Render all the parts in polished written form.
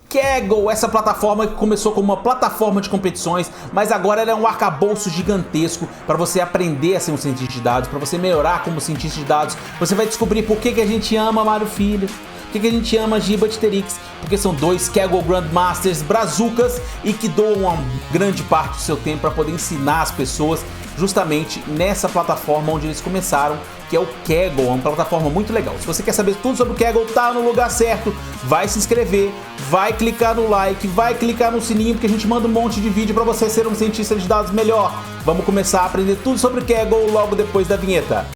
Kaggle, essa plataforma que começou como uma plataforma de competições, mas agora ela é um arcabouço gigantesco para você aprender a ser um cientista de dados, para você melhorar como cientista de dados. Você vai descobrir por que a gente ama Mário Filho, por que a gente ama Gibatterix, porque são dois Kaggle Grandmasters brazucas e que doam uma grande parte do seu tempo para poder ensinar as pessoas justamente nessa plataforma onde eles começaram, que é o Kaggle, uma plataforma muito legal. Se você quer saber tudo sobre o Kaggle, tá no lugar certo, vai se inscrever, vai clicar no like, vai clicar no sininho, porque a gente manda um monte de vídeo para você ser um cientista de dados melhor. Vamos começar a aprender tudo sobre o Kaggle logo depois da vinheta.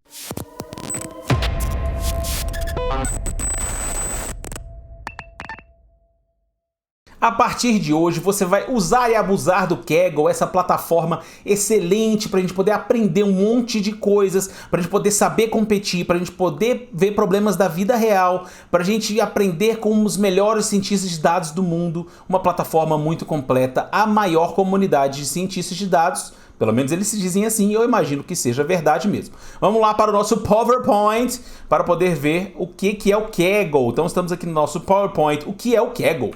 A partir de hoje você vai usar e abusar do Kaggle, essa plataforma excelente para a gente poder aprender um monte de coisas, para a gente poder saber competir, para a gente poder ver problemas da vida real, para a gente aprender com os melhores cientistas de dados do mundo, uma plataforma muito completa, a maior comunidade de cientistas de dados. Pelo menos eles se dizem assim e eu imagino que seja verdade mesmo. Vamos lá para o nosso PowerPoint para poder ver o que é o Kaggle. Então estamos aqui no nosso PowerPoint. O que é o Kaggle?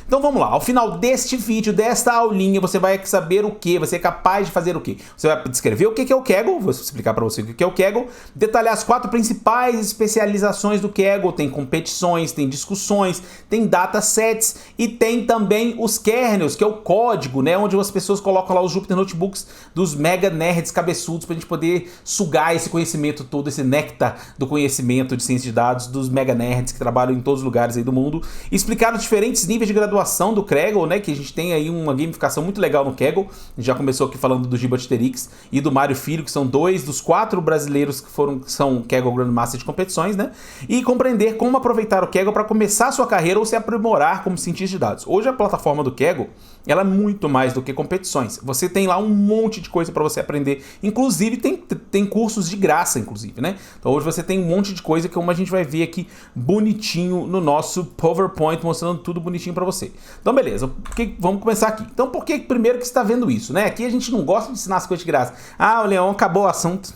Então vamos lá, ao final deste vídeo, desta aulinha, você vai saber o que, você é capaz de fazer o que? Você vai descrever o que é o Kaggle, vou explicar para você o que é o Kaggle, detalhar as 4 principais especializações do Kaggle, tem competições, tem discussões, tem datasets e tem também os kernels, que é o código, né, onde as pessoas colocam lá os Jupyter Notebooks dos mega nerds cabeçudos para a gente poder sugar esse conhecimento todo, esse néctar do conhecimento de ciência de dados dos mega nerds que trabalham em todos os lugares aí do mundo, e explicar os diferentes níveis de graduação do Kaggle, né, que a gente tem aí uma gamificação muito legal no Kaggle. A gente já começou aqui falando do Gibatterix e do Mário Filho, que são 2 dos 4 brasileiros que são Kaggle Grandmaster de competições, né, e compreender como aproveitar o Kaggle para começar a sua carreira ou se aprimorar como cientista de dados. Hoje a plataforma do Kaggle, ela é muito mais do que competições. Você tem lá um monte de coisa para você aprender, inclusive tem cursos de graça, inclusive, né? Então hoje você tem um monte de coisa que como a gente vai ver aqui bonitinho no nosso PowerPoint, mostrando tudo bonitinho para você. Então beleza, vamos começar aqui. Então por que primeiro que você está vendo isso, né? Aqui a gente não gosta de ensinar as coisas de graça. Ah, o Leão, acabou o assunto.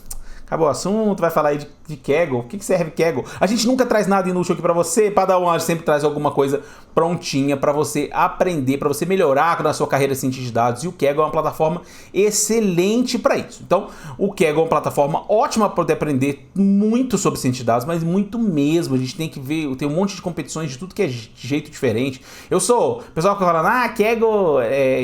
Acabou o assunto, vai falar aí de Kaggle. O que serve Kaggle? A gente nunca traz nada inútil aqui pra você. Padawan, a gente sempre traz alguma coisa prontinha pra você aprender, pra você melhorar na sua carreira de cientista de dados. E o Kaggle é uma plataforma excelente pra isso. Então, o Kaggle é uma plataforma ótima pra poder aprender muito sobre ciência de dados, mas muito mesmo. A gente tem que ver, tem um monte de competições de tudo que é de jeito diferente. O pessoal que fala, Kaggle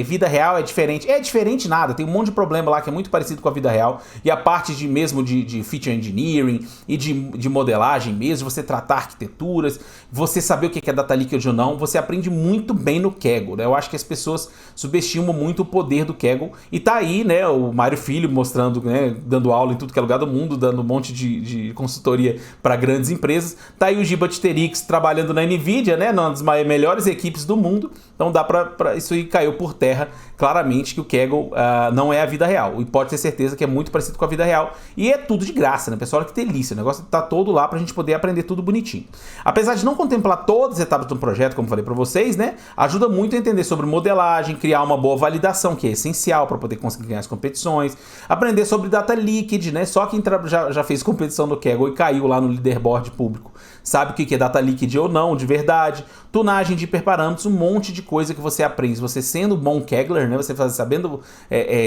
vida real é diferente. É diferente nada, tem um monte de problema lá que é muito parecido com a vida real. E a parte de feature engineering e de modelagem mesmo, você tratar arquiteturas, você saber o que é data leakage ou não, você aprende muito bem no Kaggle, né? Eu acho que as pessoas subestimam muito o poder do Kaggle, e tá aí, né, o Mário Filho mostrando, né, dando aula em tudo que é lugar do mundo, dando um monte de consultoria para grandes empresas, tá aí o Gibatterix trabalhando na NVIDIA, né, uma das melhores equipes do mundo, então dá pra isso aí caiu por terra, claramente que o Kaggle não é a vida real, e pode ter certeza que é muito parecido com a vida real, e é tudo de graça, né, pessoal? Olha que delícia, o negócio tá todo lá pra gente poder aprender tudo bonitinho. Apesar de não contemplar todas as etapas do projeto, como falei pra vocês, né, ajuda muito a entender sobre modelagem, criar uma boa validação, que é essencial para poder conseguir ganhar as competições, aprender sobre data leakage, né, só quem já fez competição no Kaggle e caiu lá no leaderboard público sabe o que é data leakage ou não, de verdade, tunagem de hiperparâmetros, um monte de coisa que você aprende. Você sendo bom Kaggler, né, você sabendo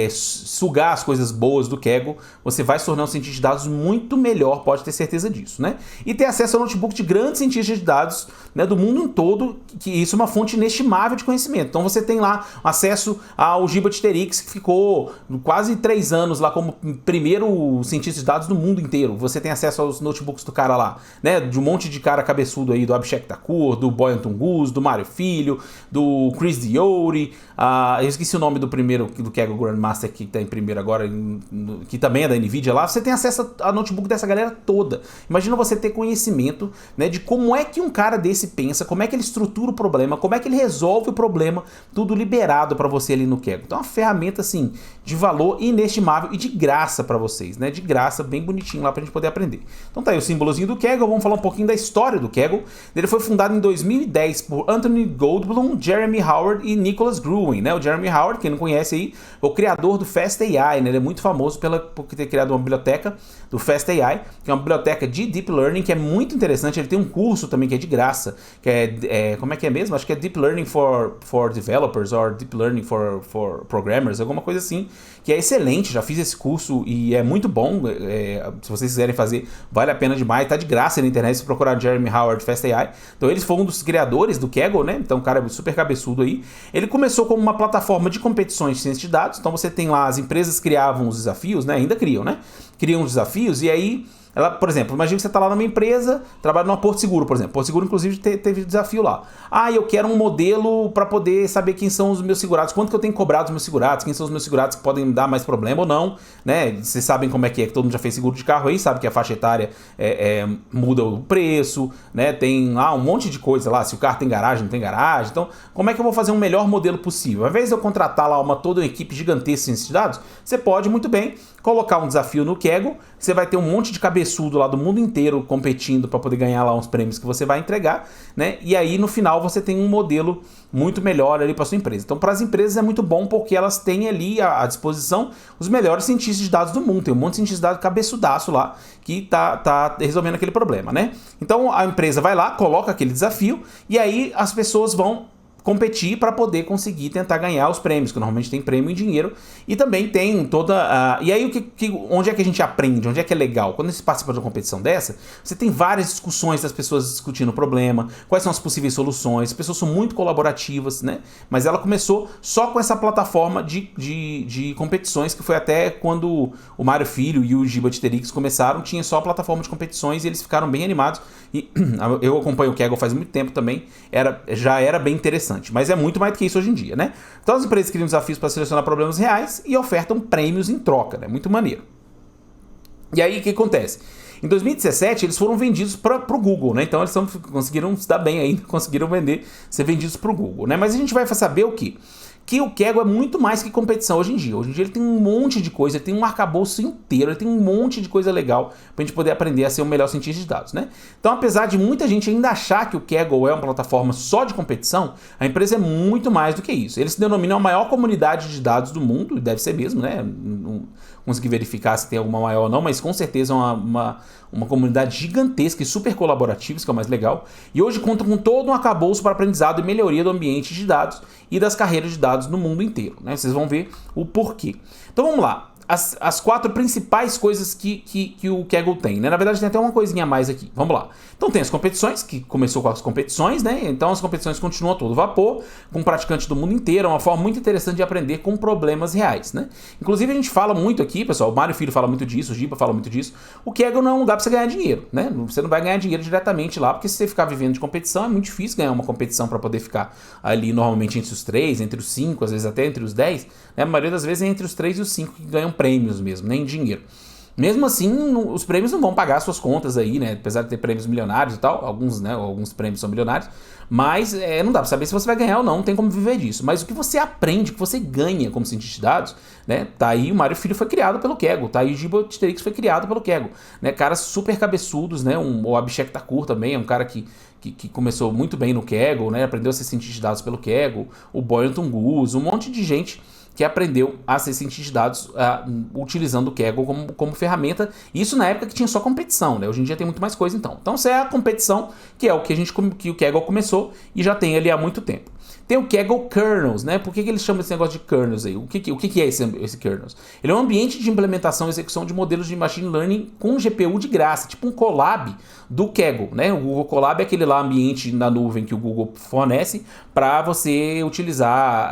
sugar as coisas boas do Kaggle, você vai se tornar um cientista de dados muito melhor, pode ter certeza disso, né? E ter acesso ao notebook de grandes cientistas de dados, né, do mundo todo, que isso é uma fonte inestimável de conhecimento. Então você tem lá acesso ao Gibatterix, que ficou quase 3 anos lá como primeiro cientista de dados do mundo inteiro. Você tem acesso aos notebooks do cara lá, né, de um monte de cara cabeçudo aí, do Abhishek Thakur, do Boyan Tungus, do Mário Filho, do Chris Diori, eu esqueci o nome do primeiro, do Kaggle Grandmaster que está em primeiro agora, que também é da NVIDIA lá. Você tem acesso a notebook dessa galera toda. Imagina você ter conhecimento, né, de como é que um cara desse pensa, como é que ele estrutura o problema, como é que ele resolve o problema, tudo liberado para você ali no Kaggle. Então é uma ferramenta assim de valor inestimável e de graça para vocês, né? De graça, bem bonitinho lá pra gente poder aprender. Então tá aí o símbolozinho do Kaggle. Vamos falar um pouquinho da história do Kaggle. Ele foi fundado em 2010 por Anthony Goldblum, Jeremy Howard e Nicholas Gruen, né? O Jeremy Howard Howard, quem não conhece aí, é o criador do FastAI, né? Ele é muito famoso por ter criado uma biblioteca do FastAI, que é uma biblioteca de Deep Learning, que é muito interessante. Ele tem um curso também que é de graça, que como é que é mesmo? Acho que é Deep Learning for Developers, or Deep Learning for Programmers, alguma coisa assim, que é excelente. Já fiz esse curso e é muito bom. Se vocês quiserem fazer, vale a pena demais. Tá de graça na internet se procurar Jeremy Howard FastAI. Então eles foram um dos criadores do Kaggle, né? Então o cara é super cabeçudo aí. Ele começou como uma plataforma de competições de ciência de dados. Então você tem lá, as empresas criavam os desafios, né? Ainda criam, né? Criam os desafios e aí... Ela, por exemplo, imagina que você está lá numa empresa, trabalha numa Porto Seguro, por exemplo. Porto Seguro, inclusive, teve desafio lá. Eu quero um modelo para poder saber quem são os meus segurados, quanto que eu tenho cobrado dos meus segurados, quem são os meus segurados que podem dar mais problema ou não, né? Vocês sabem como é que todo mundo já fez seguro de carro aí, sabe que a faixa etária muda o preço, né? Tem um monte de coisa lá, se o carro tem garagem, não tem garagem. Então, como é que eu vou fazer um melhor modelo possível? Ao invés de eu contratar lá toda uma equipe gigantesca de ciência de dados, você pode muito bem colocar um desafio no Kaggle, você vai ter um monte de cabeçudo lá do mundo inteiro competindo para poder ganhar lá uns prêmios que você vai entregar, né? E aí no final você tem um modelo muito melhor ali para sua empresa. Então para as empresas é muito bom porque elas têm ali à disposição os melhores cientistas de dados do mundo. Tem um monte de cientista de dados cabeçudaço lá que tá resolvendo aquele problema, né? Então a empresa vai lá, coloca aquele desafio e aí as pessoas vão competir para poder conseguir tentar ganhar os prêmios, que normalmente tem prêmio em dinheiro, e também tem toda a... E aí, onde é que a gente aprende? Onde é que é legal? Quando você participa de uma competição dessa, você tem várias discussões das pessoas discutindo o problema, quais são as possíveis soluções, as pessoas são muito colaborativas, né? Mas ela começou só com essa plataforma de competições, que foi até quando o Mário Filho e o Giba Titerix começaram, tinha só a plataforma de competições e eles ficaram bem animados. E eu acompanho o Kaggle faz muito tempo também, já era bem interessante. Mas é muito mais do que isso hoje em dia, né? Então as empresas criam desafios para selecionar problemas reais e ofertam prêmios em troca, né? Muito maneiro. E aí o que acontece? Em 2017 eles foram vendidos para o Google, né? Então eles conseguiram se dar bem aí, conseguiram ser vendidos para o Google, né? Mas a gente vai saber o quê? Que o Kaggle é muito mais que competição hoje em dia. Hoje em dia ele tem um monte de coisa, ele tem um arcabouço inteiro, ele tem um monte de coisa legal pra gente poder aprender a ser o melhor cientista de dados, né? Então, apesar de muita gente ainda achar que o Kaggle é uma plataforma só de competição, a empresa é muito mais do que isso. Eles se denominam a maior comunidade de dados do mundo, e deve ser mesmo, né? Não consegui verificar se tem alguma maior ou não, mas com certeza é uma comunidade gigantesca e super colaborativa, isso que é o mais legal. E hoje conta com todo um arcabouço para aprendizado e melhoria do ambiente de dados e das carreiras de dados no mundo inteiro, né? Vocês vão ver o porquê. Então vamos lá. As 4 principais coisas que o Kaggle tem, né? Na verdade tem até uma coisinha a mais aqui. Vamos lá. Então tem as competições, que começou com as competições, né? Então as competições continuam a todo vapor, com praticantes do mundo inteiro. É uma forma muito interessante de aprender com problemas reais, né? Inclusive a gente fala muito aqui, pessoal, o Mário Filho fala muito disso, o Giba fala muito disso. O Kaggle não é um lugar para você ganhar dinheiro, né? Você não vai ganhar dinheiro diretamente lá, porque se você ficar vivendo de competição, é muito difícil ganhar uma competição para poder ficar ali normalmente entre os 3, entre os 5, às vezes até entre os 10, né? A maioria das vezes é entre os 3 e os 5 que ganham prêmios mesmo, nem dinheiro. Mesmo assim, os prêmios não vão pagar suas contas aí, né? Apesar de ter prêmios milionários e tal, alguns prêmios são milionários, mas não dá pra saber se você vai ganhar ou não tem como viver disso. Mas o que você aprende, o que você ganha como cientista de dados, né? Tá aí o Mário Filho foi criado pelo Kaggle, tá aí o Giba Titerix foi criado pelo Kaggle, né? Caras super cabeçudos, né? O Abhishek Thakur também é um cara que começou muito bem no Kaggle, né? Aprendeu a ser cientista de dados pelo Kaggle, o Boyan Tungus, um monte de gente que aprendeu a ser cientista de dados utilizando o Kaggle como ferramenta. Isso na época que tinha só competição, né? Hoje em dia tem muito mais coisa então. Então essa é a competição, que é o que o Kaggle começou e já tem ali há muito tempo. Tem o Kaggle Kernels, né? Por que eles chamam esse negócio de kernels aí? O que é esse kernels? Ele é um ambiente de implementação e execução de modelos de machine learning com GPU de graça, tipo um Colab do Kaggle, né? O Google Colab é aquele lá ambiente na nuvem que o Google fornece para você utilizar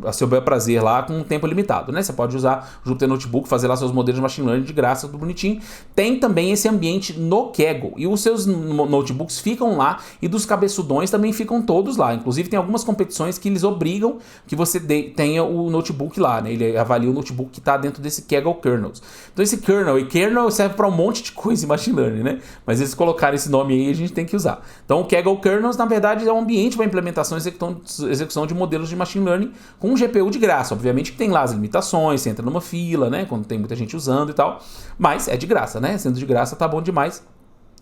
a seu bel prazer lá com um tempo limitado, né? Você pode usar o Jupyter Notebook, fazer lá seus modelos de machine learning de graça, tudo bonitinho. Tem também esse ambiente no Kaggle e os seus notebooks ficam lá e dos cabeçudões também ficam todos lá. Inclusive tem algumas competições que eles obrigam que você tenha o notebook lá, né? Ele avalia o notebook que está dentro desse Kaggle Kernels. Então esse kernel serve para um monte de coisa em machine learning, né? Mas eles colocaram esse nome aí e a gente tem que usar. Então o Kaggle Kernels, na verdade, é um ambiente para implementação e execução de modelos de machine learning com um GPU de graça. Obviamente que tem lá as limitações, você entra numa fila, né? Quando tem muita gente usando e tal. Mas é de graça, né? Sendo de graça tá bom demais.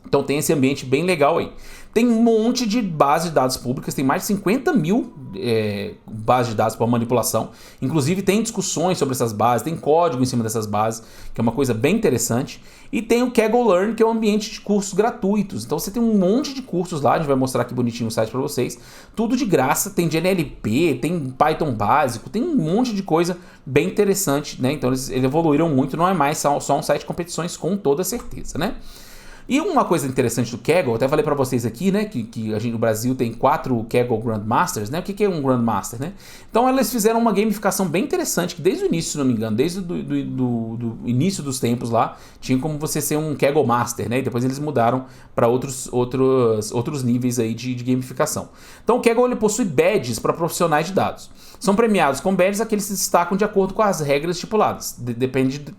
Então tem esse ambiente bem legal aí. Tem um monte de bases de dados públicas, tem mais de 50 mil bases de dados para manipulação. Inclusive tem discussões sobre essas bases, tem código em cima dessas bases, que é uma coisa bem interessante. E tem o Kaggle Learn, que é um ambiente de cursos gratuitos. Então você tem um monte de cursos lá, a gente vai mostrar aqui bonitinho o site para vocês. Tudo de graça, tem de NLP, tem Python básico, tem um monte de coisa bem interessante, né? Então eles evoluíram muito, não é mais só um site de competições, com toda certeza, né? E uma coisa interessante do Kaggle, eu até falei pra vocês aqui, né, que a gente no Brasil tem 4 Kaggle Grandmasters, né? O que é um Grandmaster, né? Então eles fizeram uma gamificação bem interessante, que desde o início, se não me engano, desde do início dos tempos lá, tinha como você ser um Kaggle Master, né? E depois eles mudaram para outros níveis aí de gamificação. Então o Kaggle, ele possui badges para profissionais de dados. São premiados com badges aqueles que se destacam de acordo com as regras estipuladas.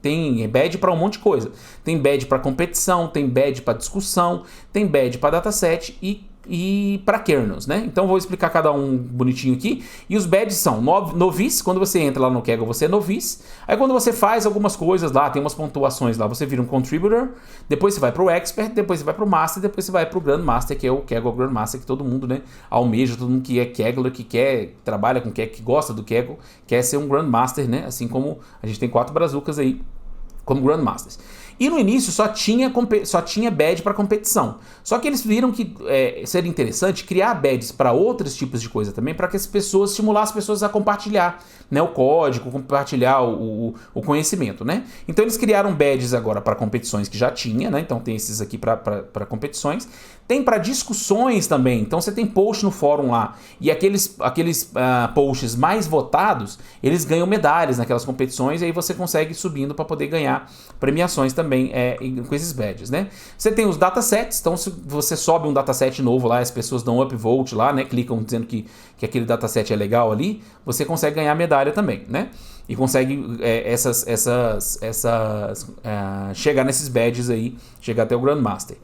Tem badge para um monte de coisa. Tem badge para competição, tem badge para discussão, tem badge para dataset e para kernels, né? Então vou explicar cada um bonitinho aqui. E os badges são novice, quando você entra lá no Kaggle você é novice. Aí quando você faz algumas coisas lá, tem umas pontuações lá, você vira um contributor, depois você vai para o expert, depois você vai para o master, depois você vai para o grandmaster, que é o Kaggle Grandmaster, que todo mundo, né, almeja, todo mundo que é Kaggler, que trabalha com Kaggle, que gosta do Kaggle, quer ser um grandmaster, né? Assim como a gente tem 4 brazucas aí como grandmasters. E no início só tinha badge para competição. Só que eles viram que seria interessante criar badges para outros tipos de coisa também, para que estimular as pessoas a compartilhar, né, o código, compartilhar o conhecimento, né? Então eles criaram badges agora para competições que já tinha, né? Então tem esses aqui para competições. Tem para discussões também. Então você tem post no fórum lá. E aqueles posts mais votados, eles ganham medalhas naquelas competições. E aí você consegue ir subindo para poder ganhar premiações também com esses badges, né? Você tem os datasets. Então se você sobe um dataset novo lá, as pessoas dão upvote lá, né? Clicam dizendo que aquele dataset é legal ali. Você consegue ganhar medalha também, né? E consegue chegar nesses badges aí, chegar até o Grandmaster.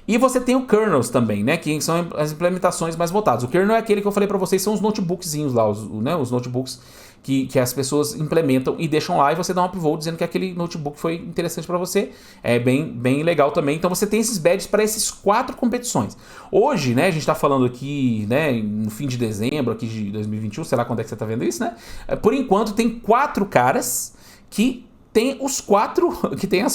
E você tem o kernels também, né, que são as implementações mais votadas. O kernel é aquele que eu falei para vocês, são os notebookzinhos lá, os notebooks que as pessoas implementam e deixam lá, e você dá um upvote dizendo que aquele notebook foi interessante para você. É bem legal também. Então você tem esses badges para essas 4 competições. Hoje, né, a gente está falando aqui, né, no fim de dezembro aqui de 2021, sei lá quando é que você está vendo isso, né? Por enquanto tem 4 caras que tem as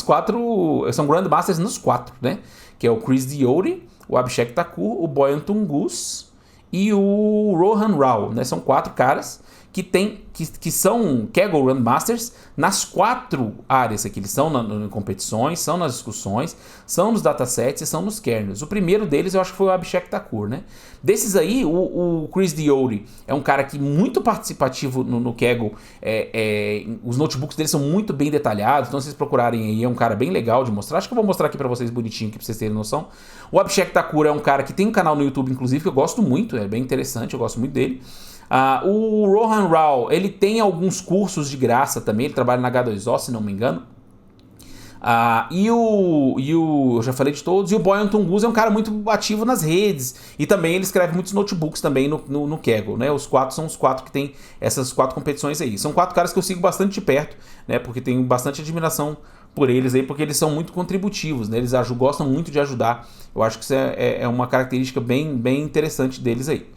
4, são Grandmasters nos 4, né? Que é o Chris Diori, o Abhishek Thakur, o Boyan Tungus e o Rohan Rao, né? São 4 caras que são Kaggle Grandmasters nas 4 áreas aqui. Eles são em competições, são nas discussões, são nos datasets e são nos kernels. O primeiro deles eu acho que foi o Abhishek Thakur, né? Desses aí, o Chris Diori é um cara que muito participativo no Kaggle. Os notebooks dele são muito bem detalhados, então se vocês procurarem aí, é um cara bem legal de mostrar. Acho que eu vou mostrar aqui pra vocês bonitinho, aqui, pra vocês terem noção. O Abhishek Thakur é um cara que tem um canal no YouTube, inclusive, que eu gosto muito, é bem interessante, eu gosto muito dele. O Rohan Rao, ele tem alguns cursos de graça também, ele trabalha na H2O, se não me engano. Eu já falei de todos. E o Boyan Tungus é um cara muito ativo nas redes. E também ele escreve muitos notebooks também no Kaggle, né? Os 4 são os 4 que tem essas 4 competições aí. São 4 caras que eu sigo bastante de perto, né? Porque tenho bastante admiração por eles aí, porque eles são muito contributivos, né? Eles gostam muito de ajudar. Eu acho que isso é uma característica bem interessante deles aí.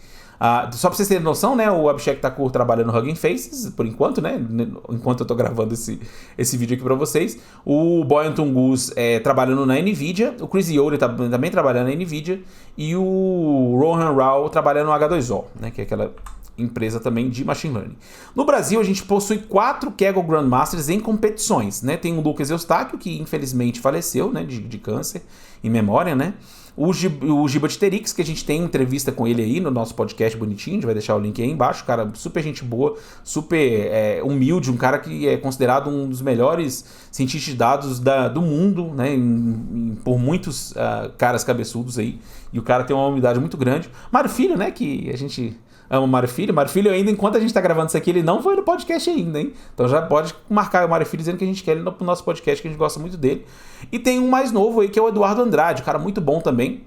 Só pra vocês terem noção, né, o Abhishek Thakur trabalha no Hugging Faces, por enquanto, né, enquanto eu tô gravando esse vídeo aqui pra vocês. O Boyan Tungus trabalhando na NVIDIA, o Chris Diori também trabalhando na NVIDIA, e o Rohan Rao trabalhando no H2O, né, que é aquela empresa também de Machine Learning. No Brasil, a gente possui 4 Kaggle Grandmasters em competições, né, tem o Lucas Eustáquio, que infelizmente faleceu, né, de câncer, em memória, né. O Giba de Terix, que a gente tem entrevista com ele aí no nosso podcast bonitinho, a gente vai deixar o link aí embaixo, cara, super gente boa, super humilde, um cara que é considerado um dos melhores cientistas de dados do mundo, né, por muitos caras cabeçudos aí, e o cara tem uma humildade muito grande. Mário Filho, né, que a gente ama o Mário Filho. Mário Filho ainda, enquanto a gente tá gravando isso aqui, ele não foi no podcast ainda, hein? Então já pode marcar o Mário Filho dizendo que a gente quer ele no nosso podcast, que a gente gosta muito dele. E tem um mais novo aí, que é o Eduardo Andrade, um cara muito bom também.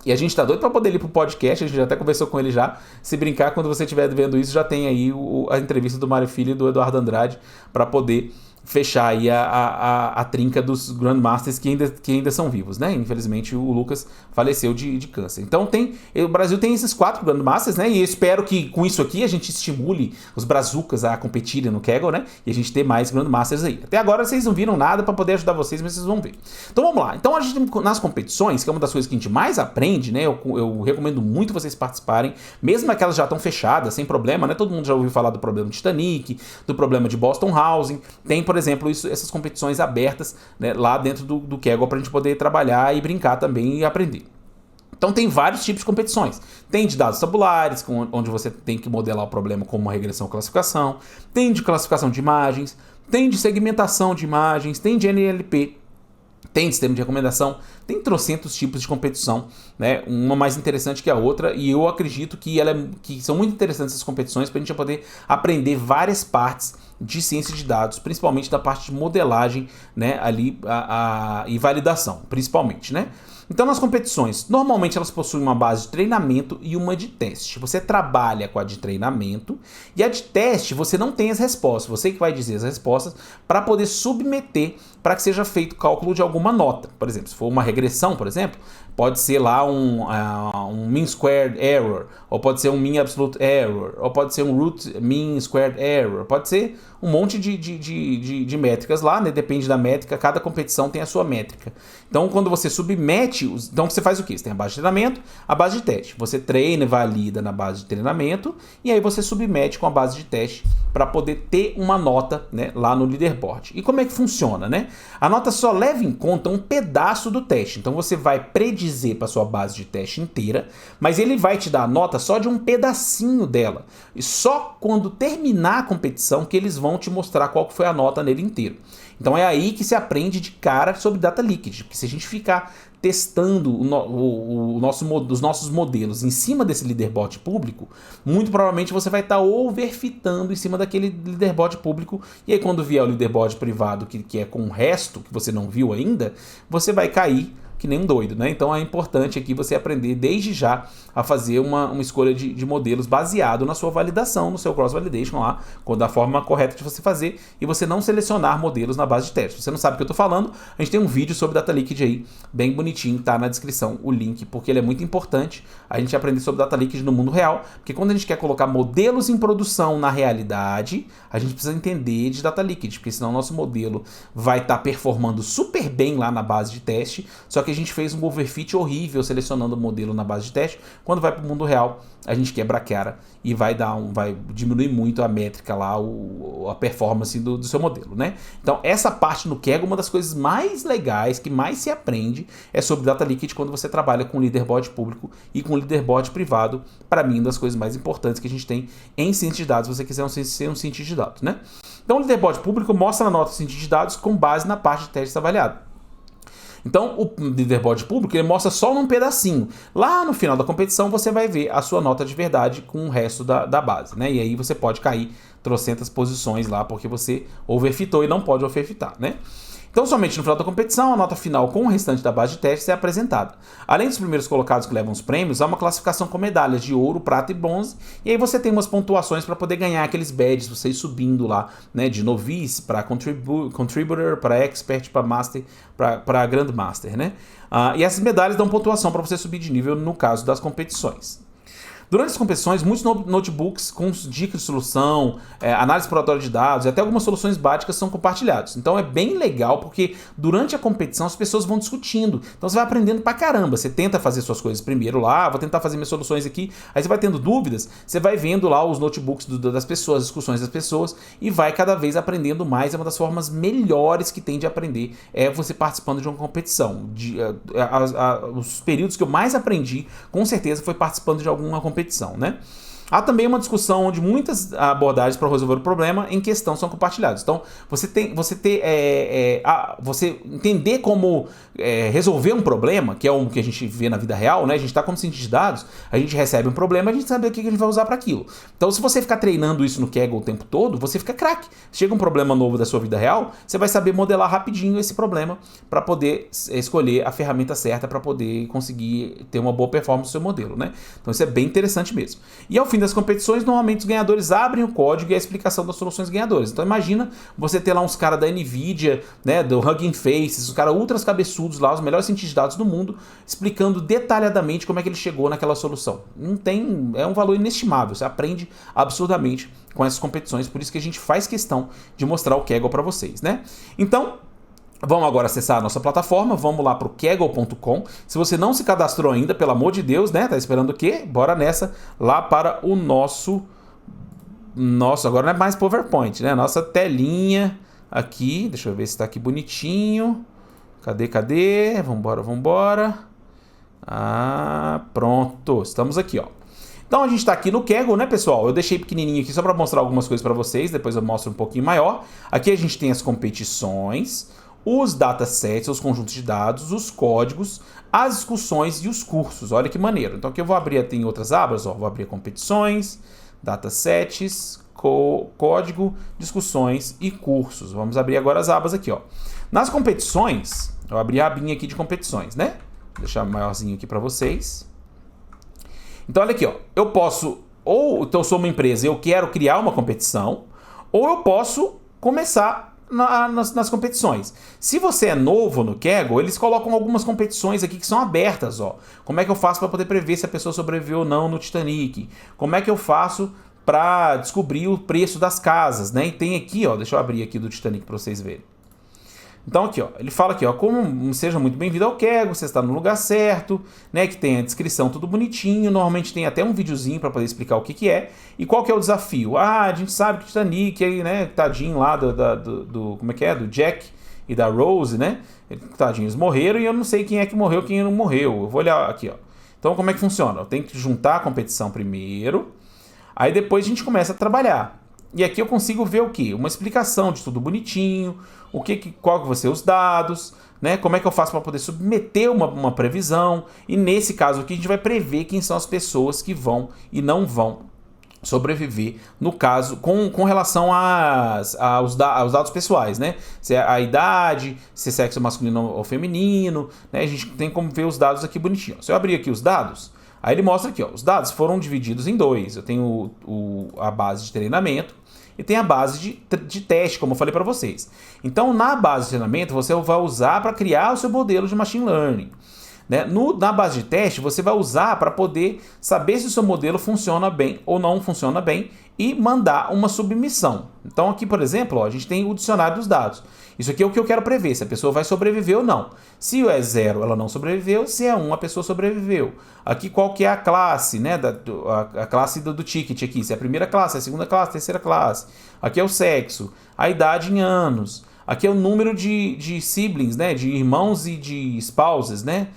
E a gente tá doido pra poder ir pro podcast, a gente já até conversou com ele já. Se brincar, quando você estiver vendo isso, já tem aí a entrevista do Mário Filho e do Eduardo Andrade pra poder fechar aí a trinca dos Grandmasters que ainda são vivos, né? Infelizmente o Lucas faleceu de câncer. Então o Brasil tem esses 4 Grandmasters, né? E eu espero que com isso aqui a gente estimule os brazucas a competirem no Kegel, né? E a gente ter mais Grandmasters aí. Até agora vocês não viram nada para poder ajudar vocês, mas vocês vão ver. Então vamos lá. Então a gente nas competições, que é uma das coisas que a gente mais aprende, né? Eu recomendo muito vocês participarem, mesmo aquelas já estão fechadas, sem problema, né? Todo mundo já ouviu falar do problema de Titanic, do problema de Boston Housing. Tem, por exemplo, essas competições abertas, né, lá dentro do Kegel pra gente poder trabalhar e brincar também e aprender. Então tem vários tipos de competições. Tem de dados tabulares, onde você tem que modelar o problema como uma regressão ou classificação. Tem de classificação de imagens. Tem de segmentação de imagens. Tem de NLP. Tem sistema de recomendação. Tem trocentos tipos de competição, né? Uma mais interessante que a outra. E eu acredito que são muito interessantes essas competições para a gente poder aprender várias partes de ciência de dados, principalmente da parte de modelagem, né, ali e validação, principalmente, né? Então, nas competições, normalmente elas possuem uma base de treinamento e uma de teste. Você trabalha com a de treinamento e a de teste você não tem as respostas. Você que vai dizer as respostas para poder submeter para que seja feito o cálculo de alguma nota. Por exemplo, se for uma regressão, por exemplo, pode ser lá um mean squared error, ou pode ser um mean absolute error, ou pode ser um root mean squared error, pode ser um monte de métricas lá, né? Depende da métrica, cada competição tem a sua métrica. Então, quando você submete, então você faz o quê? Você tem a base de treinamento, a base de teste. Você treina e valida na base de treinamento, e aí você submete com a base de teste para poder ter uma nota, né, lá no leaderboard. E como é que funciona, né? A nota só leva em conta um pedaço do teste. Então você vai predizer para sua base de teste inteira, mas ele vai te dar a nota só de um pedacinho dela. E só quando terminar a competição que eles vão te mostrar qual foi a nota nele inteiro. Então é aí que se aprende de cara sobre data leakage, porque se a gente ficar testando os nossos modelos em cima desse leaderboard público, muito provavelmente você vai estar overfitando em cima daquele leaderboard público, e aí quando vier o leaderboard privado, que é com o resto que você não viu ainda, você vai cair que nem um doido, né? Então é importante aqui você aprender desde já a fazer uma escolha de modelos baseado na sua validação, no seu cross-validation lá, da forma correta de você fazer, e você não selecionar modelos na base de teste. Se você não sabe o que eu tô falando, a gente tem um vídeo sobre data leakage aí, bem bonitinho, tá na descrição o link, porque ele é muito importante a gente aprender sobre data leakage no mundo real, porque quando a gente quer colocar modelos em produção na realidade, a gente precisa entender de data leakage, porque senão o nosso modelo vai estar performando super bem lá na base de teste, só que a gente fez um overfit horrível selecionando o modelo na base de teste. Quando vai para o mundo real, a gente quebra a cara e vai diminuir muito a métrica lá, a performance do seu modelo, né? Então essa parte no Kaggle, uma das coisas mais legais, que mais se aprende, é sobre data leakage quando você trabalha com leaderboard público e com leaderboard privado. Para mim, uma das coisas mais importantes que a gente tem em ciência de dados, se você quiser ser um cientista de dados, né? Então o leaderboard público mostra a nota do cientista de dados com base na parte de testes avaliado. Então, o leaderboard público ele mostra só num pedacinho. Lá no final da competição, você vai ver a sua nota de verdade com o resto da base, né? E aí você pode cair trocentas posições lá, porque você overfitou e não pode overfitar, né? Então, somente no final da competição, a nota final com o restante da base de testes é apresentada. Além dos primeiros colocados que levam os prêmios, há uma classificação com medalhas de ouro, prata e bronze, e aí você tem umas pontuações para poder ganhar aqueles badges, você ir subindo lá, né, de novice para contributor, para expert, para master, para grandmaster, né? E essas medalhas dão pontuação para você subir de nível no caso das competições. Durante as competições, muitos notebooks com dicas de solução, análise exploratória de dados e até algumas soluções básicas são compartilhados. Então é bem legal porque durante a competição as pessoas vão discutindo. Então você vai aprendendo pra caramba. Você tenta fazer suas coisas primeiro lá, vou tentar fazer minhas soluções aqui. Aí você vai tendo dúvidas, você vai vendo lá os notebooks das pessoas, as discussões das pessoas e vai cada vez aprendendo mais. É uma das formas melhores que tem de aprender é você participando de uma competição. Os períodos que eu mais aprendi, com certeza, foi participando de alguma competição, né? Há também uma discussão onde muitas abordagens para resolver o problema em questão são compartilhadas. Então, você entender como resolver um problema, que é o que a gente vê na vida real, né? A gente está como cientista de dados, a gente recebe um problema, a gente sabe o que a gente vai usar para aquilo. Então, se você ficar treinando isso no Kaggle o tempo todo, você fica craque. Chega um problema novo da sua vida real, você vai saber modelar rapidinho esse problema para poder escolher a ferramenta certa para poder conseguir ter uma boa performance no seu modelo, né? Então, isso é bem interessante mesmo. E ao fim das competições, normalmente os ganhadores abrem o código e a explicação das soluções ganhadoras. Então imagina você ter lá uns caras da Nvidia, né, do Hugging Faces, os caras ultras cabeçudos lá, os melhores cientistas de dados do mundo, explicando detalhadamente como é que ele chegou naquela solução. Não tem, é um valor inestimável, você aprende absurdamente com essas competições, por isso que a gente faz questão de mostrar o Kaggle para vocês, né? Então, vamos agora acessar a nossa plataforma, vamos lá para o Kaggle.com. Se você não se cadastrou ainda, pelo amor de Deus, né? Tá esperando o quê? Bora nessa, lá para o nosso, agora não é mais PowerPoint, né? Nossa telinha aqui, deixa eu ver se está aqui bonitinho. Cadê? Vambora. Ah, pronto, estamos aqui, ó. Então a gente está aqui no Kaggle, né, pessoal? Eu deixei pequenininho aqui só para mostrar algumas coisas para vocês, depois eu mostro um pouquinho maior. Aqui a gente tem as competições, os datasets, os conjuntos de dados, os códigos, as discussões e os cursos. Olha que maneiro. Então aqui eu vou abrir, tem outras abas, ó. Vou abrir competições, datasets, código, discussões e cursos. Vamos abrir agora as abas aqui, ó. Nas competições, eu abri a abinha aqui de competições, né? Vou deixar maiorzinho aqui para vocês. Então olha aqui, ó. Eu posso, ou então eu sou uma empresa e eu quero criar uma competição, ou eu posso começar nas competições. Se você é novo no Kaggle, eles colocam algumas competições aqui que são abertas, ó. Como é que eu faço para poder prever se a pessoa sobreviveu ou não no Titanic? Como é que eu faço para descobrir o preço das casas, né? E tem aqui, ó, deixa eu abrir aqui do Titanic para vocês verem. Então aqui, ó, ele fala aqui, ó, como seja muito bem-vindo ao Kaggle, você está no lugar certo, né, que tem a descrição tudo bonitinho, normalmente tem até um videozinho para poder explicar o que que é, e qual que é o desafio. Ah, a gente sabe que o Titanic, aí, né, tadinho lá como é que é, do Jack e da Rose, né, tadinhos morreram e eu não sei quem é que morreu, quem não morreu, eu vou olhar aqui, ó. Então como é que funciona? Eu tenho que juntar a competição primeiro, aí depois a gente começa a trabalhar. E aqui eu consigo ver o quê? Uma explicação de tudo bonitinho, qual que vão ser os dados, né? Como é que eu faço para poder submeter uma previsão. E nesse caso aqui a gente vai prever quem são as pessoas que vão e não vão sobreviver, no caso, com relação aos dados pessoais, né? Se é a idade, se é sexo masculino ou feminino, né? A gente tem como ver os dados aqui bonitinho. Se eu abrir aqui os dados, aí ele mostra aqui, ó, os dados foram divididos em dois. Eu tenho a base de treinamento e tem a base de teste, como eu falei para vocês. Então, na base de treinamento, você vai usar para criar o seu modelo de machine learning. Né? Na base de teste, você vai usar para poder saber se o seu modelo funciona bem ou não funciona bem e mandar uma submissão. Então aqui, por exemplo, ó, a gente tem o dicionário dos dados. Isso aqui é o que eu quero prever, se a pessoa vai sobreviver ou não. Se é 0, ela não sobreviveu, se é 1, a pessoa sobreviveu. Aqui qual que é a classe, né? A classe do ticket aqui, se é a primeira classe, a segunda classe, a terceira classe. Aqui é o sexo, a idade em anos. Aqui é o número de siblings, né? De irmãos e de spouses, né?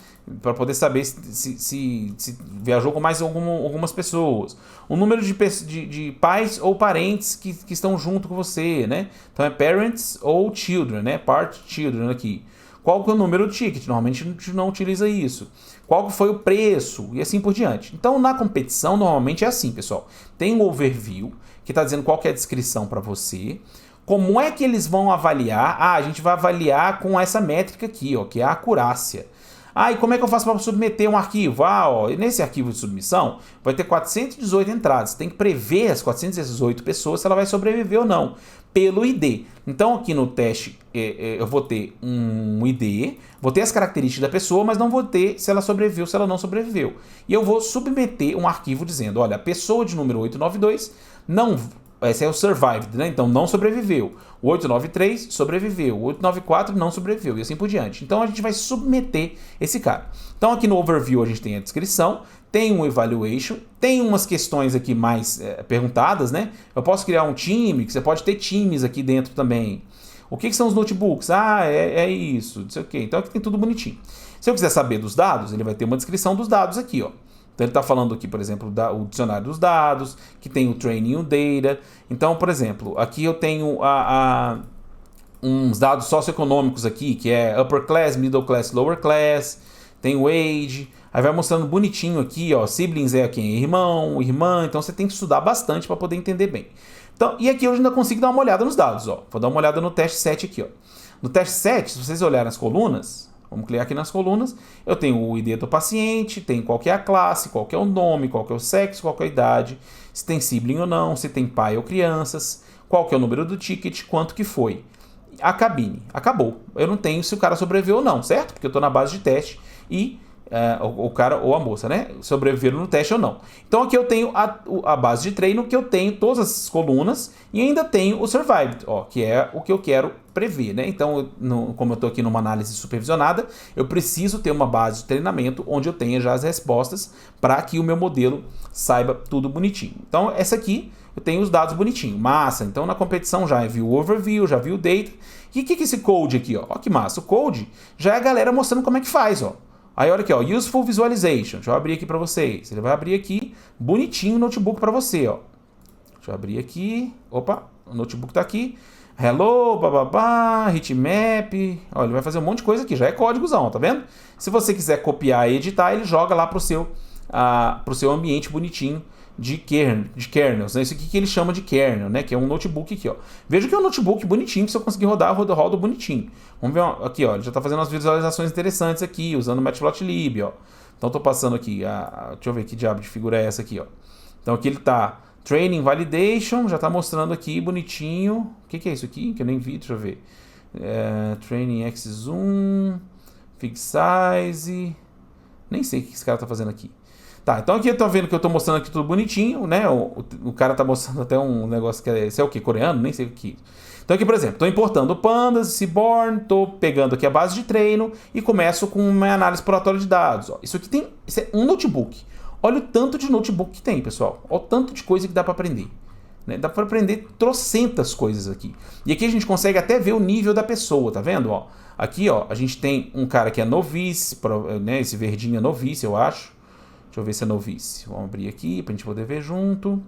Para poder saber se viajou com mais algumas pessoas. O número de pais ou parentes que estão junto com você, né? Então é parents ou children, né? Part children aqui. Qual que é o número do ticket? Normalmente a gente não utiliza isso. Qual que foi o preço? E assim por diante. Então na competição normalmente é assim, pessoal. Tem um overview que está dizendo qual que é a descrição para você. Como é que eles vão avaliar? Ah, a gente vai avaliar com essa métrica aqui, ó, que é a acurácia. Ah, e como é que eu faço para submeter um arquivo? Ah, ó, nesse arquivo de submissão vai ter 418 entradas. Tem que prever as 418 pessoas se ela vai sobreviver ou não, pelo ID. Então aqui no teste eu vou ter um ID, vou ter as características da pessoa, mas não vou ter se ela sobreviveu ou se ela não sobreviveu. E eu vou submeter um arquivo dizendo, olha, a pessoa de número 892 não... Esse é o survived, né? Então não sobreviveu. O 893 sobreviveu. O 894 não sobreviveu. E assim por diante. Então a gente vai submeter esse cara. Então aqui no overview a gente tem a descrição, tem um evaluation, tem umas questões aqui mais perguntadas, né? Eu posso criar um time, que você pode ter times aqui dentro também. O que são os notebooks? Ah, é isso, não sei o quê. Então aqui tem tudo bonitinho. Se eu quiser saber dos dados, ele vai ter uma descrição dos dados aqui, ó. Então ele está falando aqui, por exemplo, o dicionário dos dados, que tem o training o data. Então, por exemplo, aqui eu tenho uns dados socioeconômicos aqui, que é upper class, middle class, lower class, tem o age, aí vai mostrando bonitinho aqui, ó, siblings é quem? Irmão, irmã, então você tem que estudar bastante para poder entender bem. Então, e aqui eu ainda consigo dar uma olhada nos dados, ó. Vou dar uma olhada no teste 7 aqui, ó. No teste 7, se vocês olharem as colunas, Vamos clicar aqui nas colunas. Eu tenho o ID do paciente, tem qual que é a classe, qual que é o nome, qual que é o sexo, qual que é a idade, se tem sibling ou não, se tem pai ou crianças, qual que é o número do ticket, quanto que foi. A cabine. Acabou. Eu não tenho se o cara sobreviveu ou não, certo? Porque eu estou na base de teste e o cara ou a moça, né? Sobreviveram no teste ou não. Então aqui eu tenho a base de treino, que eu tenho todas as colunas e ainda tenho o Survived, ó, que é o que eu quero prever, né? Então, como eu estou aqui numa análise supervisionada, eu preciso ter uma base de treinamento onde eu tenha já as respostas para que o meu modelo saiba tudo bonitinho. Então, essa aqui eu tenho os dados bonitinho, massa. Então, na competição já vi o overview, já vi o data. E o que é esse code aqui, ó? Ó que massa. O code já é a galera mostrando como é que faz, ó. Aí olha aqui, ó, Useful Visualization. Deixa eu abrir aqui para vocês. Ele vai abrir aqui bonitinho o notebook para você, ó. Deixa eu abrir aqui. Opa, o notebook tá aqui. Hello, bababá, heatmap. Ó, ele vai fazer um monte de coisa aqui. Já é códigozão, tá vendo? Se você quiser copiar e editar, ele joga lá pro seu ambiente bonitinho de kernels, né? Isso aqui que ele chama de kernel, né? Que é um notebook aqui, ó. Veja que é um notebook bonitinho, que se eu conseguir rodar, roda bonitinho. Vamos ver aqui, ó. Ele já tá fazendo umas visualizações interessantes aqui, usando o Matplotlib, ó. Então tô passando aqui, deixa eu ver que diabo de figura é essa aqui, ó. Então aqui ele tá Training Validation, já tá mostrando aqui bonitinho. O que é isso aqui? Que eu nem vi, deixa eu ver. Training X Zoom, Fix Size. Nem sei o que esse cara tá fazendo aqui. Tá, então aqui eu tô vendo que eu tô mostrando aqui tudo bonitinho, né? O cara tá mostrando até um negócio que é o que? Coreano? Nem sei o que. Então aqui, por exemplo, tô importando Pandas, Seaborn, tô pegando aqui a base de treino e começo com uma análise exploratória de dados. Ó. Isso é um notebook. Olha o tanto de notebook que tem, pessoal. Olha o tanto de coisa que dá para aprender. Né? Dá para aprender trocentas coisas aqui. E aqui a gente consegue até ver o nível da pessoa, tá vendo? Ó, aqui, ó, a gente tem um cara que é novice, né? Esse verdinho é novice, eu acho. Deixa eu ver se é novice. Vamos abrir aqui pra gente poder ver junto.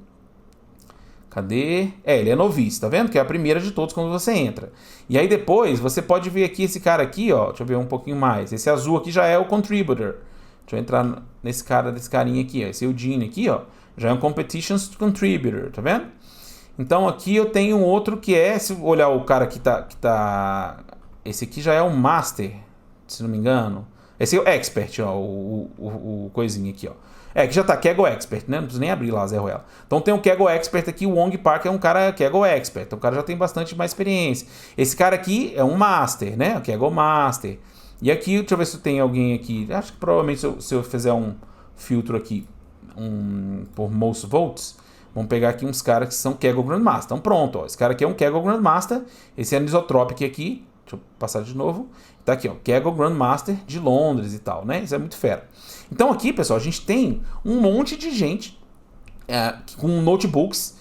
Cadê? Ele é novice, tá vendo? Que é a primeira de todos quando você entra. E aí depois você pode ver aqui esse cara aqui, ó. Deixa eu ver um pouquinho mais. Esse azul aqui já é o contributor. Deixa eu entrar desse carinha aqui, ó. Esse Eugene aqui, ó. Já é um competitions contributor, tá vendo? Então aqui eu tenho um outro que é, se olhar o cara que tá... Esse aqui já é um master, se não me engano. Esse é o expert, ó, o coisinho aqui, ó. Que já tá Kaggle Expert, né? Não preciso nem abrir lá, Zé Ruela. Então tem um Kaggle Expert aqui, o Wong Park é um cara Kaggle Expert. Então o cara já tem bastante mais experiência. Esse cara aqui é um Master, né? O Kaggle Master. E aqui, deixa eu ver se tem alguém aqui. Acho que provavelmente se eu fizer um filtro aqui por Most Votes, vamos pegar aqui uns caras que são Kaggle Grandmaster. Então pronto, ó. Esse cara aqui é um Kaggle Grandmaster. Esse é Anisotropic aqui. Deixa eu passar de novo. Tá aqui, ó, Kaggle Grandmaster de Londres e tal, né? Isso é muito fera. Então aqui, pessoal, a gente tem um monte de gente com notebooks.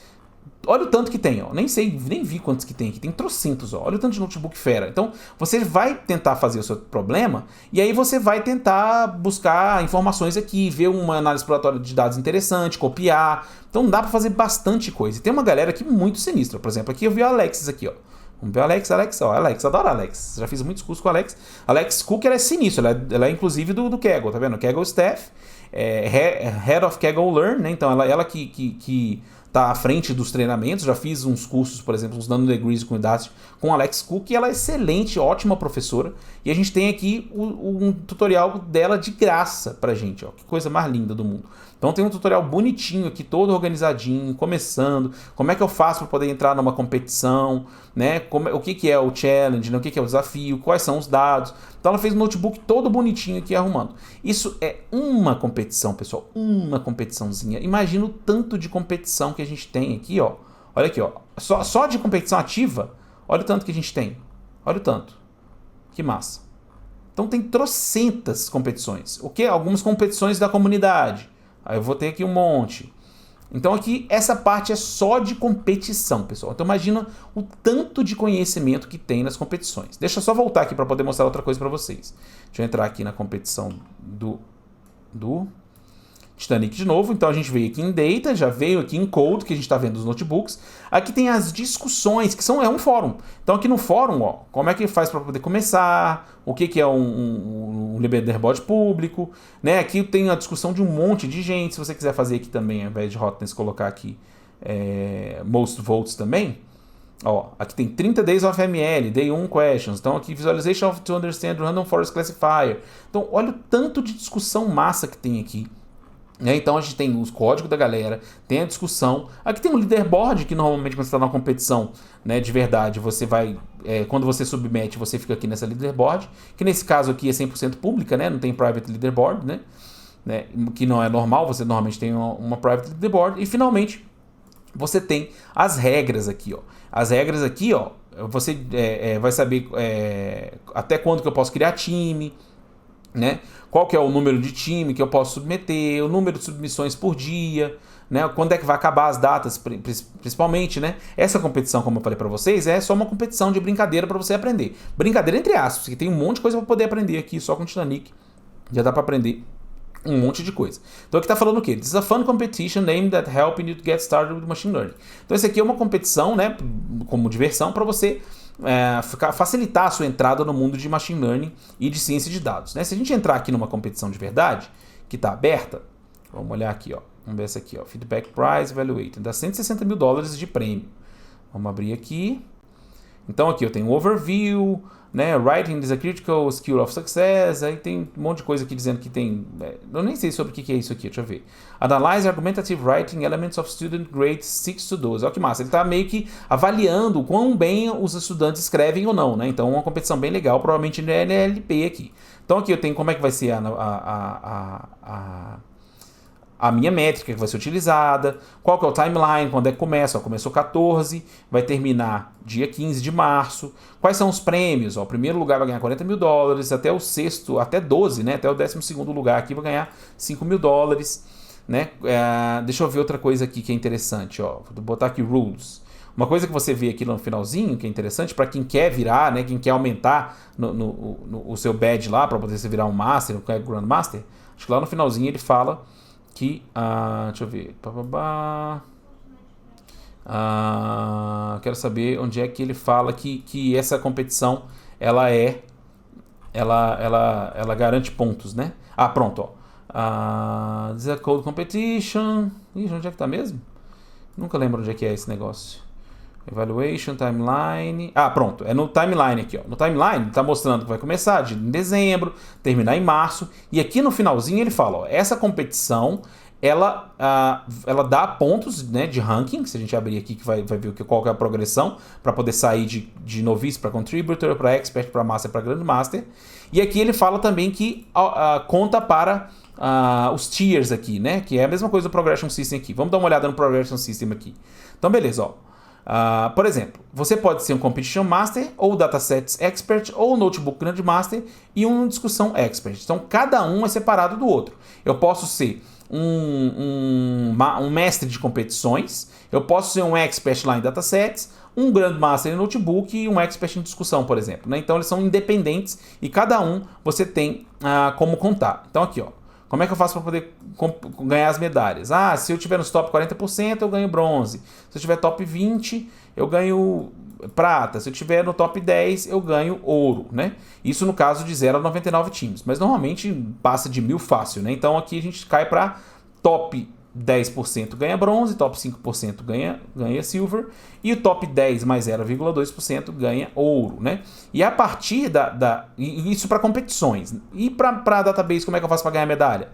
Olha o tanto que tem, ó. Nem vi quantos que tem aqui. Tem trocentos, ó. Olha o tanto de notebook fera. Então, você vai tentar fazer o seu problema e aí você vai tentar buscar informações aqui, ver uma análise exploratória de dados interessante, copiar. Então, dá para fazer bastante coisa. E tem uma galera aqui muito sinistra. Por exemplo, aqui eu vi o Alexis aqui, ó. Vamos ver o Alex, ó, Alex, adoro Alex. Já fiz muitos cursos com o Alex. Alex Cook, ela é sinistro, ela é inclusive do Kaggle, tá vendo? Kaggle Staff, Head of Kaggle Learn, né? Então ela que tá à frente dos treinamentos. Já fiz uns cursos, por exemplo, uns nanodegrees com Udacity com Alex Cook, e ela é excelente, ótima professora. E a gente tem aqui um tutorial dela de graça pra gente, ó. Que coisa mais linda do mundo. Então tem um tutorial bonitinho aqui, todo organizadinho, começando, como é que eu faço para poder entrar numa competição, né? O que é o challenge, né? O que é o desafio, quais são os dados. Então ela fez um notebook todo bonitinho aqui arrumando. Isso é uma competição, pessoal, uma competiçãozinha. Imagina o tanto de competição que a gente tem aqui, ó. Olha aqui, ó. Só de competição ativa, olha o tanto que a gente tem. Olha o tanto. Que massa. Então tem trocentas competições. O que? Algumas competições da comunidade. Aí eu vou ter aqui um monte. Então aqui, essa parte é só de competição, pessoal. Então imagina o tanto de conhecimento que tem nas competições. Deixa eu só voltar aqui para poder mostrar outra coisa para vocês. Deixa eu entrar aqui na competição do Titanic de novo. Então a gente veio aqui em Data, já veio aqui em Code, que a gente está vendo os notebooks. Aqui tem as discussões, que é um fórum. Então aqui no fórum, ó, como é que faz para poder começar, o que é um leaderboard público, né? Aqui tem a discussão de um monte de gente. Se você quiser fazer aqui também, ao invés de hotness, colocar aqui most votes também, Ó, aqui tem 30 days of ML, day 1 questions. Então aqui visualization of to understand random forest classifier. Então olha o tanto de discussão massa que tem aqui. Então a gente tem os códigos da galera, tem a discussão. Aqui tem um leaderboard que normalmente quando você está numa competição, né, de verdade, você vai, quando você submete, você fica aqui nessa leaderboard, que nesse caso aqui é 100% pública, né, não tem private leaderboard, né, que não é normal, você normalmente tem uma private leaderboard. E finalmente você tem as regras aqui, ó. As regras aqui, ó, você vai saber até quando que eu posso criar time, né? Qual que é o número de time que eu posso submeter, o número de submissões por dia, né? Quando é que vai acabar as datas, principalmente, né? Essa competição, como eu falei para vocês, é só uma competição de brincadeira para você aprender. Brincadeira entre aspas, que tem um monte de coisa para poder aprender aqui só com o Titanic. Já dá para aprender um monte de coisa. Então aqui tá falando o quê? This is a fun competition aimed at helping you to get started with machine learning. Então esse aqui é uma competição, né, como diversão para você facilitar a sua entrada no mundo de machine learning e de ciência de dados, né? Se a gente entrar aqui numa competição de verdade, que está aberta, vamos olhar aqui, ó, vamos ver essa aqui, ó, Feedback Prize Evaluated, dá $160 mil de prêmio. Vamos abrir aqui. Então aqui eu tenho um overview, né, writing is a critical skill of success, aí tem um monte de coisa aqui dizendo que tem, eu nem sei sobre o que é isso aqui, deixa eu ver. Analyze argumentative writing elements of student grades 6 to 12. Olha que massa, ele está meio que avaliando o quão bem os estudantes escrevem ou não, né, então uma competição bem legal, provavelmente no NLP aqui. Então aqui eu tenho como é que vai ser a minha métrica que vai ser utilizada, qual que é o timeline, quando é que começa, ó, começou 14, vai terminar dia 15 de março, quais são os prêmios, ó, o primeiro lugar vai ganhar $40 mil, até o sexto, até 12, né, até o 12º lugar aqui vai ganhar $5 mil, né, deixa eu ver outra coisa aqui que é interessante, ó, vou botar aqui rules. Uma coisa que você vê aqui no finalzinho, que é interessante, para quem quer virar, né, quem quer aumentar o seu badge lá, para poder você virar um Master, um Grandmaster, acho que lá no finalzinho ele fala que, deixa eu ver, quero saber onde é que ele fala que essa competição, ela garante pontos, né? Pronto, ó. This is a code competition. Ih, onde é que tá mesmo? Nunca lembro onde é que é esse negócio. Evaluation, timeline. Pronto, é no timeline aqui, ó. No timeline tá mostrando que vai começar em dezembro, terminar em março. E aqui no finalzinho ele fala, ó, essa competição, ela dá pontos, né, de ranking. Se a gente abrir aqui, que vai ver qual que é a progressão, para poder sair de novice para contributor, para expert, para master, para grandmaster. E aqui ele fala também que conta para os tiers aqui, né, que é a mesma coisa do Progression System aqui. Vamos dar uma olhada no Progression System aqui. Então, beleza, ó. Por exemplo, você pode ser um Competition Master, ou Datasets Expert, ou Notebook Grandmaster e uma discussão Expert. Então, cada um é separado do outro. Eu posso ser um mestre de competições, eu posso ser um Expert lá em Datasets, um Grandmaster em Notebook e um Expert em discussão, por exemplo, né? Então, eles são independentes e cada um você tem como contar. Então, aqui, ó. Como é que eu faço para poder ganhar as medalhas? Se eu tiver nos top 40%, eu ganho bronze. Se eu tiver top 20%, eu ganho prata. Se eu tiver no top 10%, eu ganho ouro, né? Isso no caso de 0 a 99 times. Mas normalmente passa de 1000 fácil, né? Então aqui a gente cai para top 10% ganha bronze, top 5% ganha silver e o top 10 mais 0,2% ganha ouro, né? E a partir isso para competições. E para database, como é que eu faço para ganhar medalha?